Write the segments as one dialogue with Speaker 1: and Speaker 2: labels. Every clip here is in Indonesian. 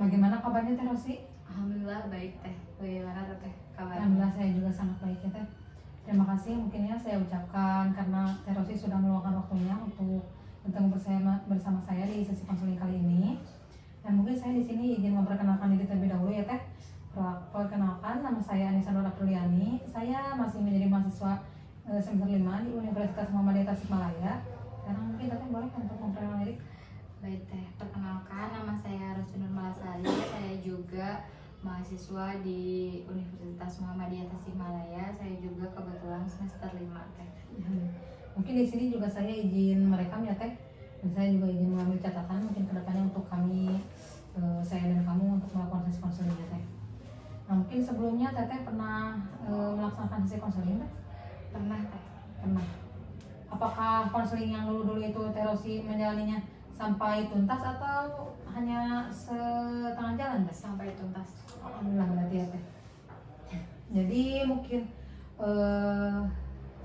Speaker 1: Bagaimana kabarnya Teh Rosi?
Speaker 2: Alhamdulillah baik Teh. Bagaimana Teh kabarnya?
Speaker 1: Alhamdulillah saya juga sangat baik ya Teh. Terima kasih mungkin ya saya ucapkan karena Teh Rosi sudah meluangkan waktunya untuk bertemu bersama saya di sesi konseling kali ini. Dan mungkin saya di sini izin memperkenalkan diri terlebih dahulu ya Teh. Perkenalkan, nama saya Anissa Nur Apriliani. Saya masih menjadi mahasiswa semester 5 di Universitas Muhammadiyah Tasikmalaya. Sekarang mungkin Teteh boleh untuk memperkenalkan diri.
Speaker 2: Baik Teh, perkenalkan nama saya Rosinur Malasari. Saya juga mahasiswa di Universitas Muhammadiyah Tasikmalaya. Saya juga kebetulan semester 5 Teh.
Speaker 1: Mungkin di sini juga saya izin merekam ya Teh. Dan saya juga izin mengambil catatan mungkin kedepannya untuk kami, saya dan kamu untuk melakukan sesi konseling ya Teh. Nah mungkin sebelumnya Teteh pernah melaksanakan sesi konseling Teh?
Speaker 2: Pernah Teh?
Speaker 1: Pernah. Apakah konseling yang dulu itu Teh Rosi menjalaninya sampai tuntas atau hanya setengah jalan Teh?
Speaker 2: Sampai tuntas.
Speaker 1: Alhamdulillah berarti ya Teh. Jadi mungkin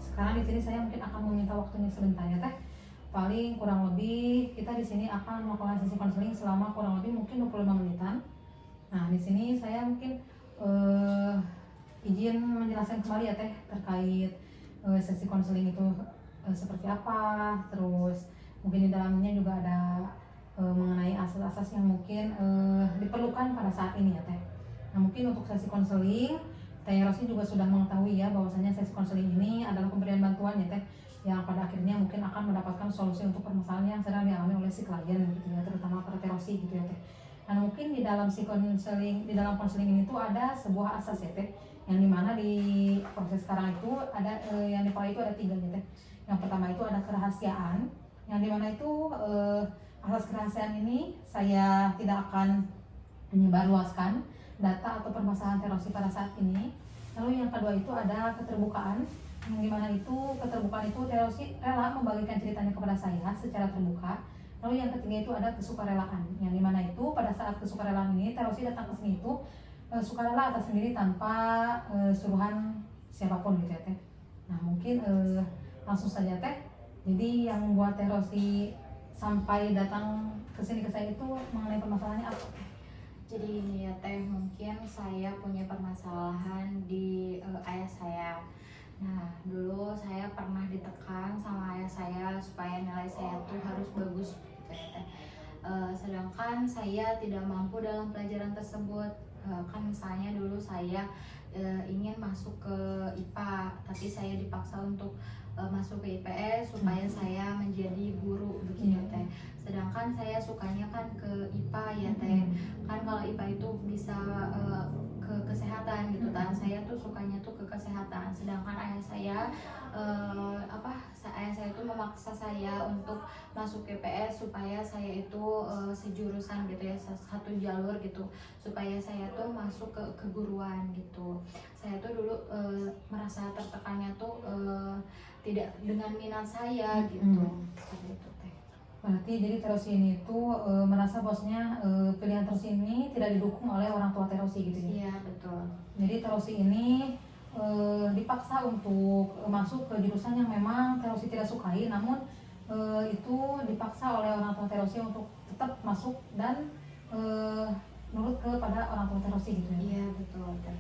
Speaker 1: sekarang di sini saya mungkin akan meminta waktunya sebentar ya Teh. Paling kurang lebih kita di sini akan melakukan sesi konseling selama kurang lebih mungkin 25 menitan. Nah, di sini saya mungkin izin menjelaskan kembali ya Teh terkait sesi konseling itu seperti apa, terus mungkin di dalamnya juga ada mengenai asas-asas yang mungkin diperlukan pada saat ini ya Teh. Nah, mungkin untuk sesi konseling Teh Rosi juga sudah mengetahui ya bahwasanya sesi konseling ini adalah pemberian bantuan ya Teh, yang pada akhirnya mungkin akan mendapatkan solusi untuk permasalahan yang sedang dialami oleh si klien gitu ya, terutama pada Teh Rosi gitu ya Teh. Nah mungkin di dalam konseling ini tuh ada sebuah asas ya Teh, yang dimana di proses sekarang itu ada yang dipakai itu ada 3 ya Teh. Yang pertama itu ada kerahasiaan, yang dimana itu asas kerahasiaan ini saya tidak akan menyebarluaskan data atau permasalahan Teh Rosi pada saat ini. Lalu yang kedua itu ada keterbukaan, yang dimana itu keterbukaan itu Teh Rosi rela membagikan ceritanya kepada saya secara terbuka. Lalu yang ketiga itu ada kesukarelaan, yang dimana itu pada saat kesukarelaan ini Teh Rosi datang ke sini itu sukarela atas sendiri tanpa suruhan siapapun gitu ya Teh. Nah mungkin langsung saja Teh. Jadi yang membuat Teh Rosi sampai datang ke sini ke saya itu mengenai permasalahannya apa?
Speaker 2: Jadi ini ya Teh, mungkin saya punya permasalahan di ayah saya. Nah, dulu saya pernah ditekan sama ayah saya supaya nilai saya tuh harus bagus gitu ya Teh. Sedangkan saya tidak mampu dalam pelajaran tersebut. Kan misalnya dulu saya ingin masuk ke IPA, tapi saya dipaksa untuk masuk ke IPS supaya saya menjadi guru begitu Teh. Sedangkan saya sukanya kan ke IPA ya Teh. Kan kalau IPA itu bisa ke kesehatan gitu kan. Saya tuh sukanya tuh ke kesehatan. Sedangkan ayah saya ayah saya itu memaksa saya untuk masuk ke IPS supaya saya itu sejurusan gitu ya, satu jalur gitu, supaya saya tuh masuk ke keguruan gitu. Saya tuh dulu merasa tertekannya tuh tidak dengan minat saya gitu. Seperti itu Teh.
Speaker 1: Berarti jadi Teh Rosi ini itu merasa bosnya pilihan Teh Rosi ini tidak didukung oleh orang tua Teh Rosi gitu ya?
Speaker 2: Iya betul.
Speaker 1: Jadi Teh Rosi ini dipaksa untuk masuk ke jurusan yang memang Teh Rosi tidak sukai, namun itu dipaksa oleh orang tua Teh Rosi untuk tetap masuk dan nurut kepada orang tua Teh Rosi gitu ya?
Speaker 2: Iya betul Teh.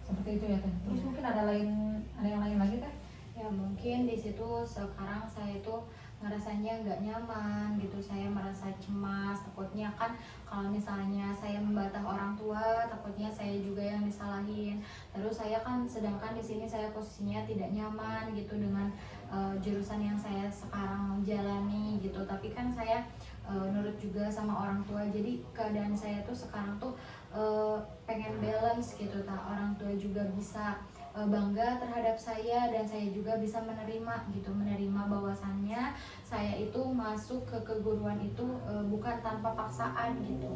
Speaker 1: Seperti itu ya Teh. Terus mungkin ada yang lain lagi Teh?
Speaker 2: Ya mungkin di situ sekarang saya itu ngerasanya nggak nyaman gitu, saya merasa cemas, takutnya kan kalau misalnya saya membantah orang tua takutnya saya juga yang disalahin. Terus saya kan sedangkan di sini saya posisinya tidak nyaman gitu dengan jurusan yang saya sekarang jalani gitu, tapi kan saya nurut juga sama orang tua, jadi keadaan saya tuh sekarang tuh pengen balance gitu, orang tua juga bisa bangga terhadap saya dan saya juga bisa menerima bahwasannya saya itu masuk ke keguruan itu bukan tanpa paksaan gitu.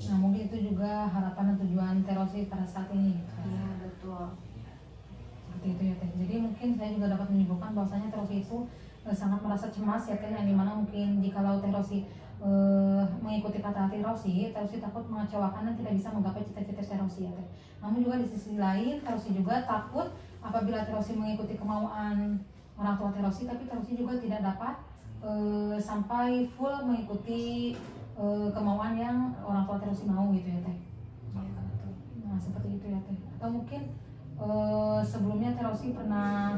Speaker 1: Nah mungkin itu juga harapan dan tujuan Teh Rosi pada saat ini gitu.
Speaker 2: Iya betul.
Speaker 1: Seperti itu ya Teh. Jadi mungkin saya juga dapat menyimpulkan bahwasanya Teh Rosi itu sangat merasa cemas ya Teh, yang dimana mungkin jikalau Teh Rosi mengikuti kata hati Rosi, Teh Rosi takut mengecewakan dan tidak bisa menggapai cita-cita Teh Rosi ya Teh. Namun juga di sisi lain Teh Rosi juga takut apabila Teh Rosi mengikuti kemauan orang tua Teh Rosi, tapi Teh Rosi juga tidak dapat sampai full mengikuti kemauan yang orang tua Teh Rosi mau gitu ya Teh.
Speaker 2: Iya, betul.
Speaker 1: Nah seperti itu ya Teh. Atau mungkin sebelumnya Teh Rosi pernah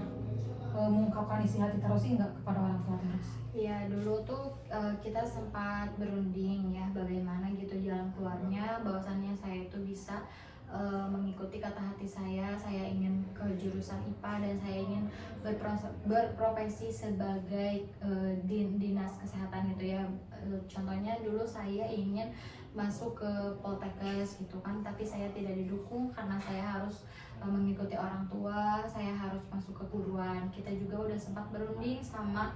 Speaker 1: mengungkapkan isi hati Teh Rosi nggak kepada orang tua Teh Rosi?
Speaker 2: Iya, dulu tuh kita sempat berunding ya bagaimana gitu jalan keluarnya, bahwasannya saya itu bisa mengikuti kata hati saya ingin ke jurusan IPA dan saya ingin berprofesi sebagai dinas kesehatan gitu ya. Contohnya dulu saya ingin masuk ke Poltekkes gitu kan, tapi saya tidak didukung karena saya harus mengikuti orang tua, saya harus masuk ke keguruan. Kita juga udah sempat berunding sama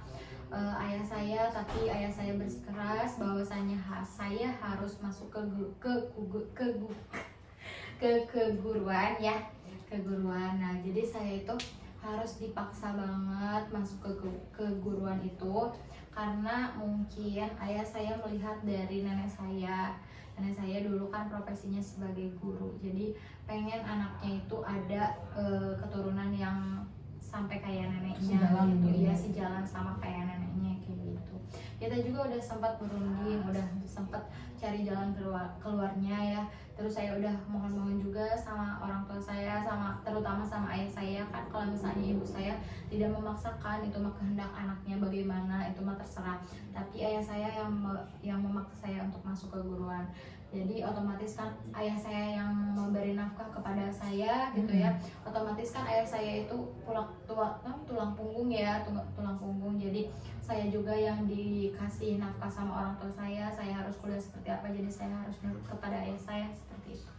Speaker 2: ayah saya, tapi ayah saya bersikeras bahwasanya saya harus masuk ke keguruan ya, keguruan. Nah jadi saya itu harus dipaksa banget masuk ke keguruan itu karena mungkin ayah saya melihat dari nenek saya dulu kan profesinya sebagai guru, jadi pengen anaknya itu ada keturunan yang sampai kayak neneknya
Speaker 1: Sejalan
Speaker 2: gitu
Speaker 1: gitu.
Speaker 2: ya, sejalan sama kayak neneknya kayak gitu. Kita juga udah sempat berunding, udah sempat cari jalan keluarnya ya. Terus saya udah mohon-mohon juga sama orang tua saya, sama terutama sama ayah saya kan, kalau misalnya ibu saya tidak memaksakan, itu mah kehendak anaknya, bagaimana itu mah terserah. Tapi ayah saya yang memaksa saya untuk masuk ke guruan. Jadi otomatis kan ayah saya yang memberi nafkah kepada saya gitu ya. Otomatis kan ayah saya itu tulang punggung ya, tulang punggung. Jadi saya juga yang dikasih nafkah sama orang tua saya harus kuliah seperti apa, jadi saya harus nurut kepada ayah saya seperti itu.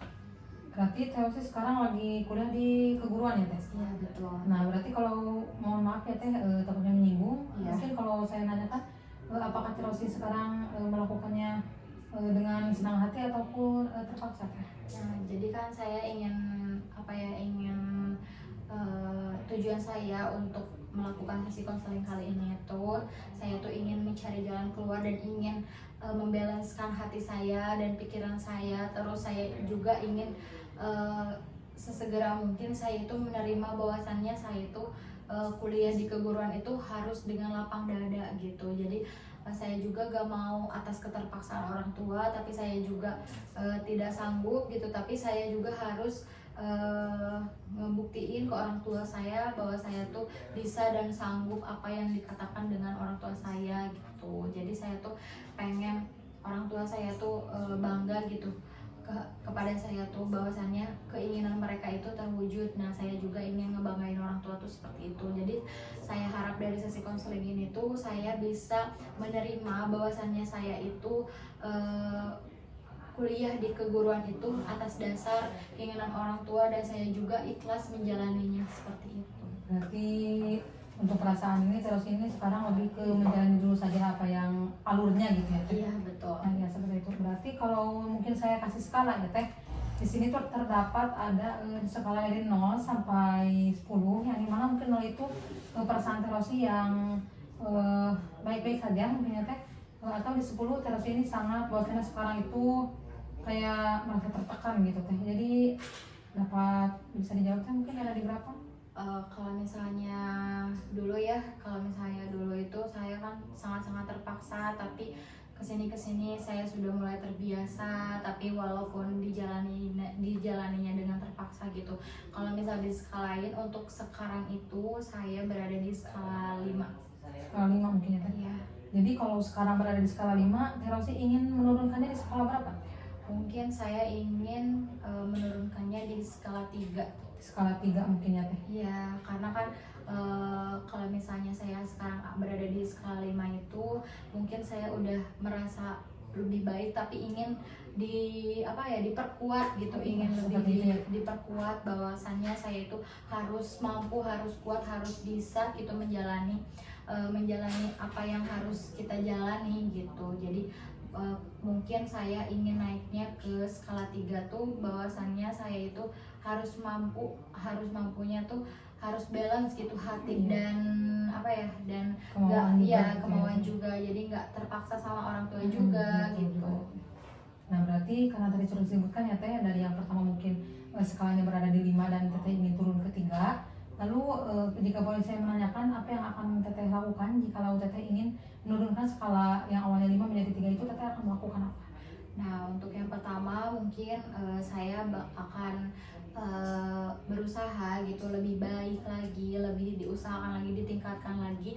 Speaker 1: Berarti Teh Rosi sekarang lagi kuliah di keguruan ya Teh?
Speaker 2: Iya betul.
Speaker 1: Nah berarti kalau mohon maaf ya Teh, takutnya menyinggung.
Speaker 2: Iya.
Speaker 1: Mungkin kalau saya nanyakan apakah Teh Rosi sekarang melakukannya dengan senang hati ataupun terpaksa Teh?
Speaker 2: Nah, jadi kan saya ingin tujuan saya untuk melakukan sesi konseling kali ini itu saya tuh ingin mencari jalan keluar dan ingin membalanskan hati saya dan pikiran saya. Terus saya juga ingin sesegera mungkin saya itu menerima bahwasannya saya itu kuliah di keguruan itu harus dengan lapang dada gitu. Jadi saya juga gak mau atas keterpaksaan orang tua, tapi saya juga tidak sanggup gitu, tapi saya juga harus ngebuktiin ke orang tua saya bahwa saya tuh bisa dan sanggup apa yang dikatakan dengan orang tua saya gitu. Jadi saya tuh pengen orang tua saya tuh bangga gitu kepada saya tuh, bahwasannya keinginan mereka itu terwujud. Nah saya juga ingin ngebanggain orang tua tuh seperti itu. Jadi saya harap dari sesi konseling ini tuh saya bisa menerima bahwasannya saya itu kuliah di keguruan itu atas dasar keinginan orang tua dan saya juga ikhlas menjalaninya seperti itu.
Speaker 1: Berarti untuk perasaan ini terus ini sekarang lebih ke menjalani dulu saja apa yang alurnya gitu ya Teh?
Speaker 2: Iya betul.
Speaker 1: Nah ya seperti itu. Berarti kalau mungkin saya kasih skala ya Teh, di sini tuh terdapat ada skala dari 0 sampai 10, yang dimana mungkin 0 itu perasaan Teh Rosi yang baik-baik saja mungkin ya Teh, atau di 10 Teh Rosi ini sangat bahwasanya sekarang itu kayak merasa tertekan gitu Teh. Jadi dapat bisa dijawab Teh, mungkin ada di berapa?
Speaker 2: Kalau misalnya dulu itu saya kan sangat-sangat terpaksa, tapi kesini saya sudah mulai terbiasa, tapi walaupun dijalaninya dengan terpaksa gitu. Kalau misalnya diskalain untuk sekarang itu saya berada di skala 5.
Speaker 1: Skala 5 mungkin ya Teh.
Speaker 2: Iya.
Speaker 1: Jadi kalau sekarang berada di skala 5, Teh Rosi ingin menurunkannya di skala berapa?
Speaker 2: Mungkin saya ingin menurunkannya di skala 3.
Speaker 1: Skala 3 mungkin ya Teh.
Speaker 2: Iya, karena kan kalau misalnya saya sekarang berada di skala 5 itu mungkin saya udah merasa lebih baik, tapi ingin diperkuat gitu, ingin lebih diperkuat bahwasannya saya itu harus mampu, harus kuat, harus bisa gitu menjalani apa yang harus kita jalani gitu. Jadi mungkin saya ingin naiknya ke skala 3 tuh bahwasannya saya itu harus mampunya tuh harus balance gitu hati dan dan kemauan juga, jadi nggak terpaksa sama orang tua juga gitu.
Speaker 1: Nah berarti karena tadi sudah disebutkan ya Teh, dari yang pertama mungkin skalanya berada di 5 dan Teh ingin turun ke 3, Lalu jika boleh saya menanyakan, apa yang akan teteh lakukan jika teteh ingin menurunkan skala yang awalnya 5 menjadi 3 itu, teteh akan melakukan apa?
Speaker 2: Nah, untuk yang pertama mungkin saya akan berusaha gitu lebih baik lagi, lebih diusahakan lagi, ditingkatkan lagi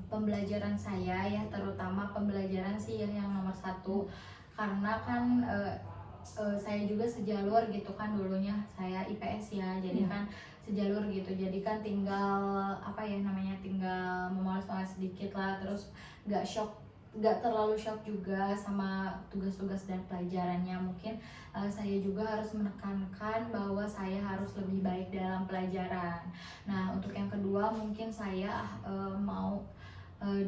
Speaker 2: pembelajaran saya ya, terutama pembelajaran sih yang nomor satu, karena kan saya juga sejalur gitu kan, dulunya saya IPS ya, jadi kan sejalur gitu, jadi kan tinggal apa ya namanya, tinggal memoles-moles sedikit lah, terus nggak terlalu shock juga sama tugas-tugas dan pelajarannya. Mungkin saya juga harus menekankan bahwa saya harus lebih baik dalam pelajaran. Nah, untuk yang kedua mungkin saya mau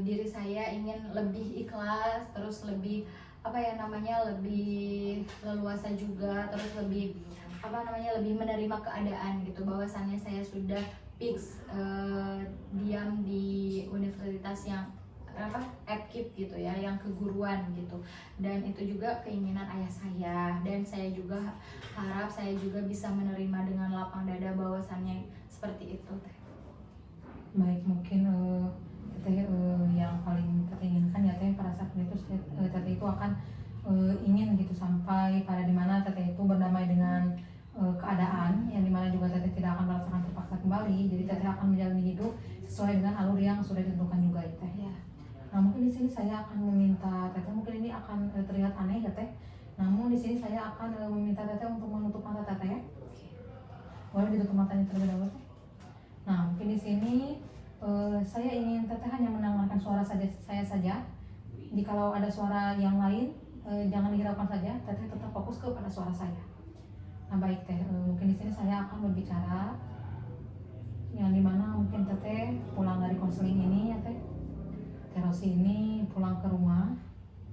Speaker 2: diri saya ingin lebih ikhlas, terus lebih apa ya namanya, lebih leluasa juga, terus lebih apa namanya, lebih menerima keadaan gitu, bahwasannya saya sudah fix diam di universitas yang apa, FKIP gitu ya, yang keguruan gitu, dan itu juga keinginan ayah saya, dan saya juga harap saya juga bisa menerima dengan lapang dada bahwasannya seperti itu.
Speaker 1: Baik, mungkin teteh yang paling teteh inginkan ya teh pada saat itu teteh itu akan ingin gitu sampai pada dimana teteh itu berdamai dengan keadaan, yang dimana juga teteh tidak akan merasakan terpaksa kembali, jadi teteh akan menjalani hidup sesuai dengan alur yang sudah ditentukan juga ya teh.
Speaker 2: Ya.
Speaker 1: Nah, mungkin di sini saya akan meminta teteh, mungkin ini akan terlihat aneh ya teh, namun di sini saya akan meminta teteh untuk menutup mata teteh ya. Boleh ditutup matanya terlebih dahulu teh. Nah, mungkin di sini saya ingin teteh hanya mendengarkan suara saya saja. Jikalau ada suara yang lain, jangan dihiraukan saja, teteh tetap fokus kepada suara saya. Nah, baik teh, mungkin di sini saya akan berbicara yang dimana mungkin teteh pulang dari konseling ini ya teh. Teh Rosi ini pulang ke rumah,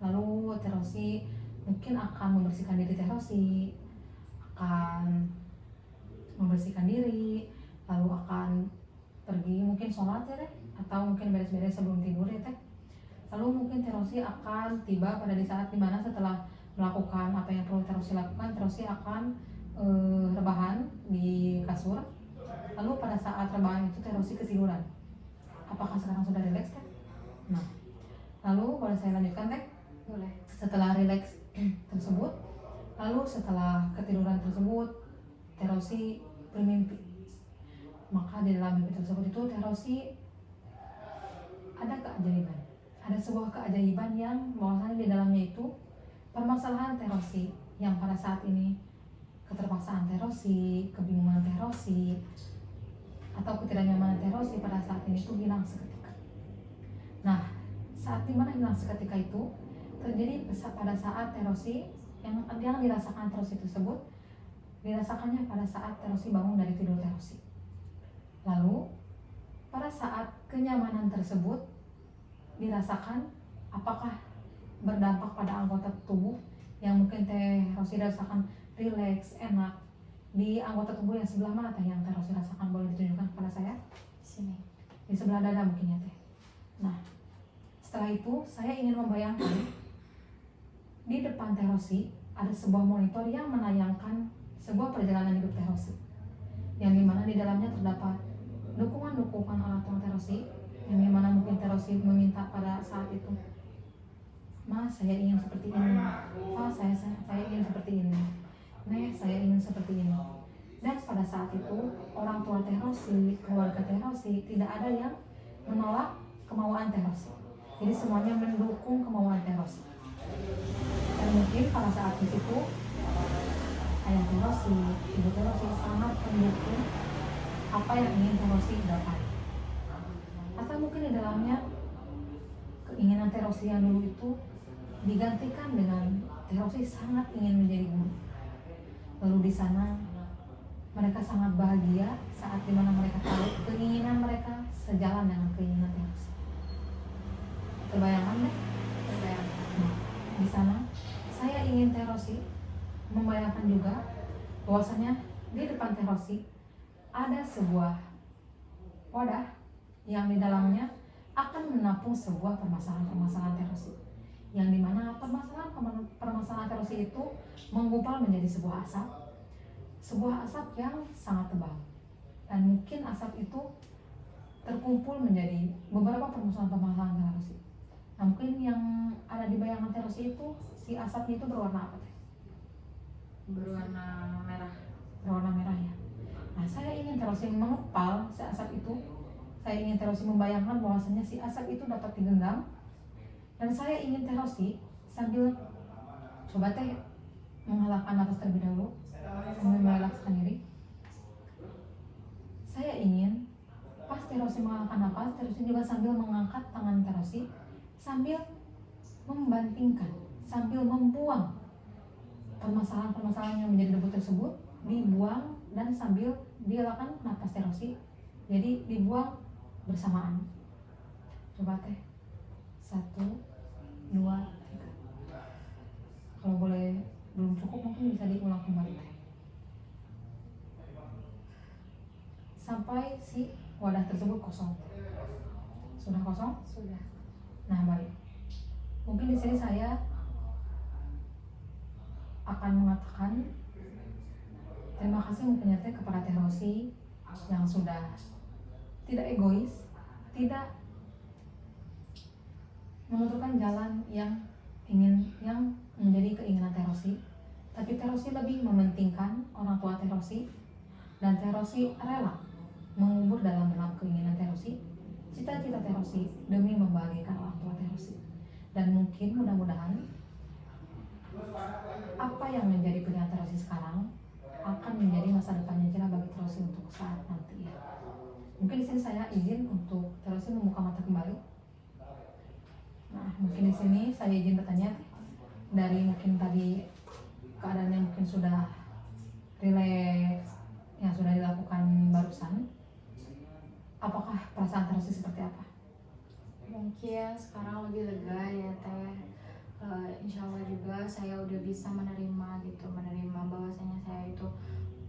Speaker 1: lalu Teh Rosi mungkin akan membersihkan diri, Teh Rosi akan membersihkan diri, lalu akan pergi mungkin sholat ya teh, atau mungkin beres-beres sebelum tidur ya teh. Lalu mungkin Teh Rosi akan tiba pada di saat dimana setelah melakukan apa yang perlu Teh Rosi lakukan, Teh Rosi akan rebahan di kasur. Lalu pada saat rebahan itu Teh Rosi ketiduran. Apakah sekarang sudah rileks teh? Nah, lalu boleh saya lanjutkan teh?
Speaker 2: Boleh.
Speaker 1: Setelah rileks tersebut, lalu setelah ketiduran tersebut, Teh Rosi bermimpi. Maka di dalam mimpi tersebut itu Teh Rosi ada keajaiban, ada sebuah keajaiban yang bahwasanya di dalamnya itu permasalahan Teh Rosi yang pada saat ini, keterpaksaan Teh Rosi, kebingungan Teh Rosi, atau ketidaknyamanan Teh Rosi pada saat ini itu hilang seketika. Nah, saat dimana hilang seketika itu terjadi pada saat Teh Rosi yang dirasakan Teh Rosi tersebut dirasakannya pada saat Teh Rosi bangun dari tidur Teh Rosi. Lalu pada saat kenyamanan tersebut dirasakan, apakah berdampak pada anggota tubuh yang mungkin Teh Rosi rasakan rileks, enak, di anggota tubuh yang sebelah mana teh yang Teh Rosi rasakan? Boleh ditunjukkan kepada saya?
Speaker 2: Sini.
Speaker 1: Di sebelah dada mungkin ya teh. Nah, setelah itu saya ingin membayangkan di depan Teh Rosi ada sebuah monitor yang menayangkan sebuah perjalanan hidup Teh Rosi, yang dimana di dalamnya terdapat dukungan-dukungan orang tua Teh Rosi, yang dimana mungkin Teh Rosi meminta pada saat itu, "Ma, saya ingin seperti ini. Pa, saya ingin seperti ini. Nek, saya ingin seperti ini." Dan pada saat itu orang tua Teh Rosi, keluarga Teh Rosi tidak ada yang menolak kemauan Teh Rosi. Jadi semuanya mendukung kemauan Teh Rosi. Dan mungkin pada saat itu ayah Teh Rosi, ibu Teh Rosi sangat mendukung apa yang ingin Teh Rosi dapat. Atau mungkin di dalamnya keinginan Teh Rosi yang dulu itu digantikan dengan Teh Rosi sangat ingin menjadi guru. Lalu di sana mereka sangat bahagia saat dimana mereka tahu keinginan mereka sejalan dengan keinginan Teh Rosi. Terbayangkan deh?
Speaker 2: Terbayangkan.
Speaker 1: Nah, di sana saya ingin Teh Rosi membayangkan juga bahwasanya di depan Teh Rosi ada sebuah wadah yang di dalamnya akan menampung sebuah permasalahan Teh Rosi, yang dimana permasalahan Teh Rosi itu menggumpal menjadi sebuah asap yang sangat tebal. dan mungkin asap itu terkumpul menjadi beberapa permasalahan-permasalahan terosi. Nah mungkin yang ada di bayangan terosi itu si asapnya itu berwarna apa teh?
Speaker 2: Berwarna merah.
Speaker 1: Berwarna merah ya. Nah saya ingin terosi mengepal si asap itu. Saya ingin terosi membayangkan bahwasanya si asap itu dapat digenggam, dan saya ingin terosi sambil coba teh menghalakan nafas terlebih dahulu sambil merelakskan diri. Saya ingin pas terosi menghalakan nafas, terosi juga sambil mengangkat tangan terosi sambil membantingkan, sambil membuang permasalahan-permasalahan yang menjadi debu tersebut, dibuang dan sambil dilakukan nafas terosi. Jadi dibuang bersamaan. Coba teh 1, 2, 3. Kalau boleh belum cukup mungkin bisa diulang kembali teh. Sampai si wadah tersebut kosong. Sudah kosong?
Speaker 2: Sudah.
Speaker 1: Nah baik. Mungkin di sini saya akan mengatakan terima kasih mungkin teh kepada Teh Rosi yang sudah tidak egois, tidak menentukan jalan yang menjadi keinginan Teh Rosi, tapi Teh Rosi lebih mementingkan orang tua Teh Rosi, dan Teh Rosi rela mengubur dalam keinginan Teh Rosi, cita-cita Teh Rosi demi membahagiakan orang tua Teh Rosi. Dan mungkin mudah-mudahan apa yang menjadi pilihan Teh Rosi sekarang akan menjadi masa depan yang cerah bagi Teh Rosi untuk saat nanti ya. Mungkin di sini saya izin untuk Teh Rosi membuka mata kembali. Nah, mungkin di sini saya izin bertanya dari mungkin tadi keadaan yang mungkin sudah rileks yang sudah dilakukan barusan, apakah perasaan Teh Rosi seperti apa?
Speaker 2: Mungkin sekarang lebih lega ya teh. Insya Allah juga saya udah bisa menerima bahwasanya saya itu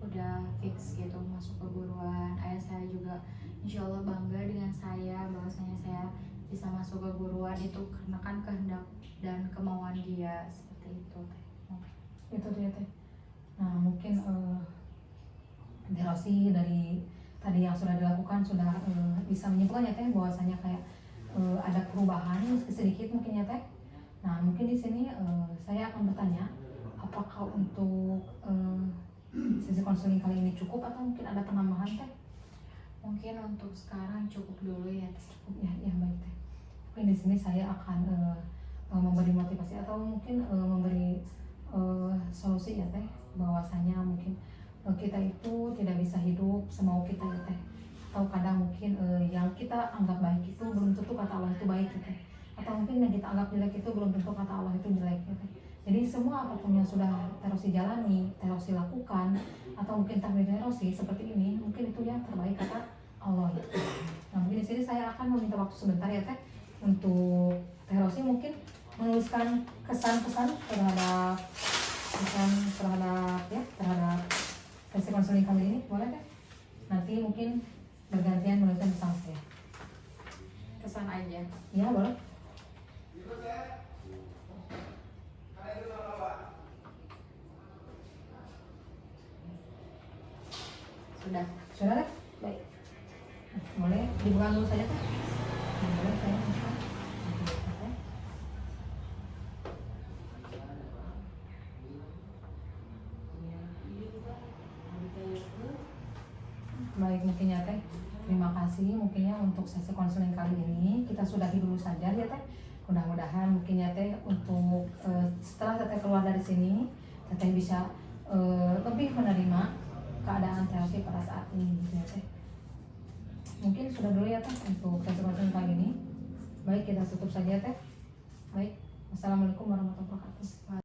Speaker 2: udah fix gitu masuk keguruan. Ayah saya juga insya Allah bangga dengan saya bahwasanya saya bisa masuk keguruan itu karena kan kehendak dan kemauan dia, seperti itu teh.
Speaker 1: Itu dia teh. Nah mungkin Teh Rosi dari tadi yang sudah dilakukan sudah bisa menyimpulkan ya teh bahwasanya kayak ada perubahan sedikit mungkin ya teh. Nah mungkin di sini saya akan bertanya, apakah untuk sesi konseling kali ini cukup atau mungkin ada penambahan teh?
Speaker 2: Mungkin untuk sekarang cukup dulu ya teh.
Speaker 1: Cukup ya, ya baik teh. Mungkin di sini saya akan memberi motivasi atau mungkin memberi solusi ya teh, bahwasanya mungkin kita itu tidak bisa hidup semau kita ya teh. Atau kadang mungkin yang kita anggap baik itu belum tentu kata Allah itu baik ya teh. Atau mungkin yang kita anggap jelek itu belum tentu kata Allah itu jelek ya teh. Jadi semua apapun yang sudah Teh Rosi jalani, Teh Rosi lakukan, atau mungkin takdir Teh Rosi seperti ini, mungkin itu yang terbaik kata Allah ya. Nah mungkin di sini saya akan meminta waktu sebentar ya teh untuk Teh Rosi mungkin menuliskan kesan-kesan terhadap terhadap sesi konseling kali ini, boleh teh? Nanti mungkin bergantian menuliskan pesan saya.
Speaker 2: Kesan aja.
Speaker 1: Iya boleh.
Speaker 2: Sudah.
Speaker 1: Sudah teh? Baik. Nah, boleh dibuka dulu saja teh. Nah, boleh saya buka. Oke. Baik mungkin ya teh. Terima kasih mungkinnya untuk sesi konseling kali ini kita sudahi dulu saja ya teh. Mudah-mudahan mungkin ya teh untuk setelah teteh keluar dari sini teteh bisa lebih menerima keadaan Teh Rosi pada saat ini gitu ya teh. Mungkin sudah dulu ya teh untuk sesi konseling kali ini. Baik kita tutup saja teh. Baik. Wassalamualaikum warahmatullahi wabarakatuh.